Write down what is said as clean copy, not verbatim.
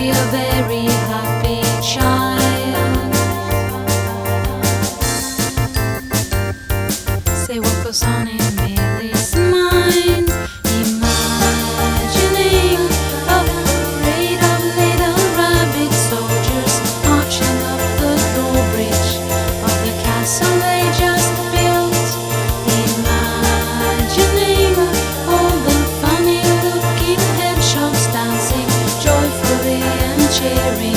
be a very happy child. Say what goes on in Billy's mind, imagining a parade of little rabbit soldiers marching up the drawbridge of the castle they just built. Imagining all the funny looking hedgehogs dancing joyfully and cheering.